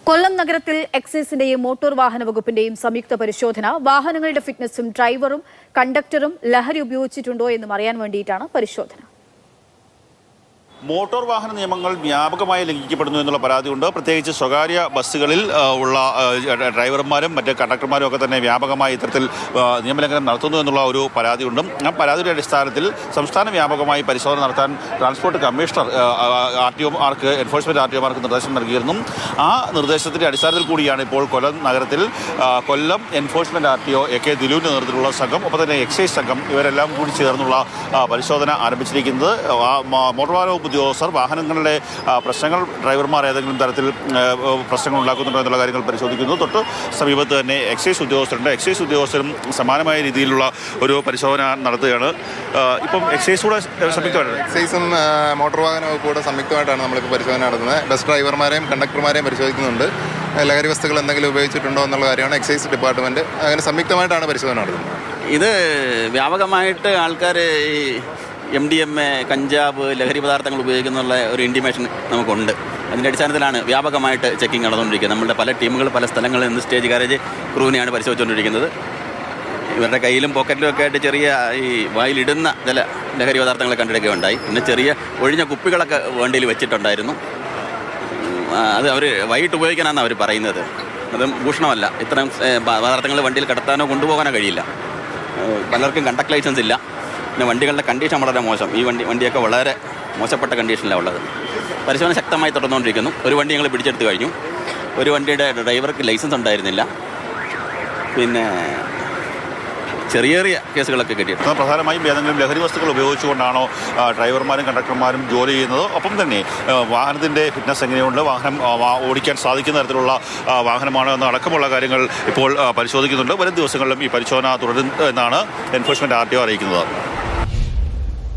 കൊല്ലം നഗരത്തിൽ എക്സൈസിന്റെയും മോട്ടോർ വാഹന വകുപ്പിന്റെയും സംയുക്ത പരിശോധന. വാഹനങ്ങളുടെ ഫിറ്റ്നസും ഡ്രൈവറും കണ്ടക്ടറും ലഹരി ഉപയോഗിച്ചിട്ടുണ്ടോ എന്നും അറിയാൻ വേണ്ടിയിട്ടാണ് പരിശോധന. മോട്ടോർ വാഹന നിയമങ്ങൾ വ്യാപകമായി ലംഘിക്കപ്പെടുന്നു എന്നുള്ള പരാതിയുണ്ട്. പ്രത്യേകിച്ച് സ്വകാര്യ ബസ്സുകളിൽ ഉള്ള ഡ്രൈവർമാരും മറ്റ് കണ്ടക്ടർമാരും ഒക്കെ തന്നെ വ്യാപകമായി ഇത്തരത്തിൽ നിയമലംഘനം നടത്തുന്നു എന്നുള്ള ഒരു പരാതിയുണ്ട്. ആ പരാതിയുടെ അടിസ്ഥാനത്തിൽ സംസ്ഥാന വ്യാപകമായി പരിശോധന നടത്താൻ ട്രാൻസ്പോർട്ട് കമ്മീഷണർ RTOമാർക്ക് എൻഫോഴ്സ്മെന്റ് RTOമാർക്ക് നിർദ്ദേശം നൽകിയിരുന്നു. ആ നിർദ്ദേശത്തിന്റെ അടിസ്ഥാനത്തിൽ കൂടിയാണ് ഇപ്പോൾ കൊല്ലം നഗരത്തിൽ കൊല്ലം എൻഫോഴ്സ്മെന്റ് RTO AK ദിലുവിന്റെ നേതൃത്വത്തിലുള്ള സംഘം, ഒപ്പം തന്നെ എക്സൈസ് സംഘം ഇവരെല്ലാം കൂടി ചേർന്നുള്ള പരിശോധന ആരംഭിച്ചിരിക്കുന്നത്. മോട്ടോർ വാഹന ഉദ്യോഗസ്ഥർ വാഹനങ്ങളുടെ പ്രശ്നങ്ങൾ, ഡ്രൈവർമാർ ഏതെങ്കിലും തരത്തിൽ പ്രശ്നങ്ങൾ ഉണ്ടാക്കുന്നുണ്ടോ എന്നുള്ള കാര്യങ്ങൾ പരിശോധിക്കുന്നു. തൊട്ട് സമീപത്ത് തന്നെ എക്സൈസ് ഉദ്യോഗസ്ഥരുണ്ട്. എക്സൈസ് ഉദ്യോഗസ്ഥരും സമാനമായ രീതിയിലുള്ള ഒരു പരിശോധന നടത്തുകയാണ്. ഇപ്പം എക്സൈസ് കൂടെ സംയുക്തമായിട്ടാണ്, എക്സൈസും മോട്ടോർ വാഹന വകുപ്പൂടെ സംയുക്തമായിട്ടാണ് നമ്മളിപ്പോൾ പരിശോധന നടത്തുന്നത്. ബസ് ഡ്രൈവർമാരെയും കണ്ടക്ടർമാരെയും പരിശോധിക്കുന്നുണ്ട്. ലഹരി വസ്തുക്കൾ എന്തെങ്കിലും ഉപയോഗിച്ചിട്ടുണ്ടോ എന്നുള്ള കാര്യമാണ് എക്സൈസ് ഡിപ്പാർട്ട്മെൻറ്റ് അങ്ങനെ സംയുക്തമായിട്ടാണ് പരിശോധന നടത്തുന്നത്. ഇത് വ്യാപകമായിട്ട് ആൾക്കാർ ഈ MDMA, കഞ്ചാവ്, ലഹരി പദാർത്ഥങ്ങൾ ഉപയോഗിക്കുന്നുള്ള ഒരു ഇൻറ്റിമേഷൻ നമുക്കുണ്ട്. അതിൻ്റെ അടിസ്ഥാനത്തിലാണ് വ്യാപകമായിട്ട് ചെക്കിങ് നടന്നുകൊണ്ടിരിക്കുന്നത്. നമ്മുടെ പല ടീമുകൾ പല സ്ഥലങ്ങളിൽ നിന്ന് സ്റ്റേജ് ഗാരേജ് ക്രൂവിനെയാണ് പരിശോധിച്ചുകൊണ്ടിരിക്കുന്നത്. ഇവരുടെ കയ്യിലും പോക്കറ്റിലും ഒക്കെ ആയിട്ട് ചെറിയ ഈ വായിലിടുന്ന ചില ലഹരി പദാർത്ഥങ്ങൾ കണ്ടെടുക്കുകയുണ്ടായി. പിന്നെ ചെറിയ ഒഴിഞ്ഞ കുപ്പികളൊക്കെ വണ്ടിയിൽ വെച്ചിട്ടുണ്ടായിരുന്നു. അത് അവർ വൈകിട്ട് ഉപയോഗിക്കാനാണ് അവർ പറയുന്നത്. അതും ഭൂഷണമല്ല. ഇത്തരം പദാർത്ഥങ്ങൾ വണ്ടിയിൽ കടത്താനോ കൊണ്ടുപോകാനോ കഴിയില്ല. പലർക്കും കണ്ടക്ട് ലൈസൻസ് ഇല്ല. പിന്നെ വണ്ടികളുടെ കണ്ടീഷൻ വളരെ മോശം. ഈ വണ്ടിയൊക്കെ വളരെ മോശപ്പെട്ട കണ്ടീഷനിലാണ് ഉള്ളത്. പരിശോധന ശക്തമായി തുടർന്നുകൊണ്ടിരിക്കുന്നു. ഒരു വണ്ടി ഞങ്ങൾ പിടിച്ചെടുത്ത് കഴിഞ്ഞു. ഒരു വണ്ടിയുടെ ഡ്രൈവർക്ക് ലൈസൻസ് ഉണ്ടായിരുന്നില്ല. പിന്നെ ചെറിയ ചെറിയ കേസുകളൊക്കെ കിട്ടിയിട്ടുണ്ട്. പ്രധാനമായും ഏതെങ്കിലും ലഹരി വസ്തുക്കൾ ഉപയോഗിച്ചുകൊണ്ടാണോ ഡ്രൈവർമാരും കണ്ടക്ടർമാരും ജോലി ചെയ്യുന്നത്? ഒപ്പം തന്നെ വാഹനത്തിൻ്റെ ഫിറ്റ്നസ് എങ്ങനെയുണ്ട്, വാഹനം ഓടിക്കാൻ സാധിക്കുന്ന തരത്തിലുള്ള വാഹനമാണോ എന്ന അടക്കമുള്ള കാര്യങ്ങൾ ഇപ്പോൾ പരിശോധിക്കുന്നുണ്ട്. വരും ദിവസങ്ങളിലും ഈ പരിശോധന തുടരും എന്നാണ് എൻഫോഴ്സ്മെന്റ് RTO അറിയിക്കുന്നത്.